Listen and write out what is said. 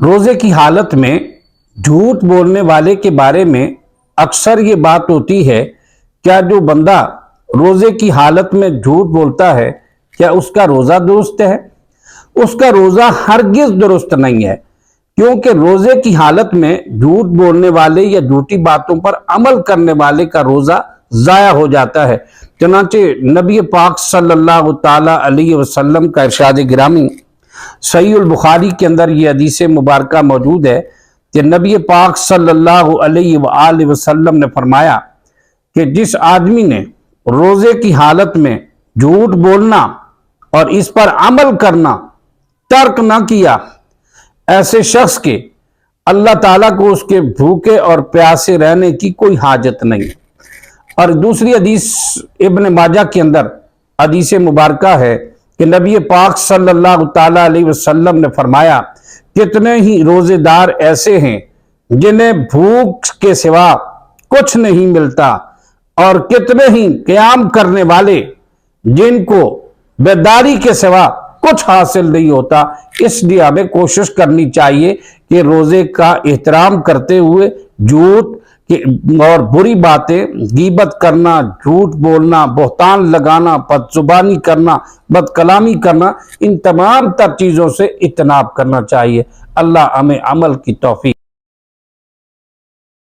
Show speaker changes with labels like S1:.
S1: روزے کی حالت میں جھوٹ بولنے والے کے بارے میں اکثر یہ بات ہوتی ہے، کیا جو بندہ روزے کی حالت میں جھوٹ بولتا ہے کیا اس کا روزہ درست ہے؟ اس کا روزہ ہرگز درست نہیں ہے، کیونکہ روزے کی حالت میں جھوٹ بولنے والے یا جھوٹی باتوں پر عمل کرنے والے کا روزہ ضائع ہو جاتا ہے۔ چنانچہ نبی پاک صلی اللہ تعالی علیہ وسلم کا ارشاد گرامی صحیح البخاری کے اندر یہ حدیث مبارکہ موجود ہے کہ نبی پاک صلی اللہ علیہ وآلہ وسلم نے فرمایا کہ جس آدمی نے روزے کی حالت میں جھوٹ بولنا اور اس پر عمل کرنا ترک نہ کیا، ایسے شخص کے اللہ تعالیٰ کو اس کے بھوکے اور پیاسے رہنے کی کوئی حاجت نہیں۔ اور دوسری حدیث ابن ماجہ کے اندر حدیث مبارکہ ہے کہ نبی پاک صلی اللہ تعالی علیہ وسلم نے فرمایا کتنے ہی روزے دار ایسے ہیں جنہیں بھوک کے سوا کچھ نہیں ملتا، اور کتنے ہی قیام کرنے والے جن کو بیداری کے سوا کچھ حاصل نہیں ہوتا۔ اس لیے ہمیں کوشش کرنی چاہیے کہ روزے کا احترام کرتے ہوئے جھوٹ اور بری باتیں، غیبت کرنا، جھوٹ بولنا، بہتان لگانا، بد زبانی کرنا، بد کلامی کرنا، ان تمام تر چیزوں سے اجتناب کرنا چاہیے۔ اللہ ہمیں عمل کی توفیق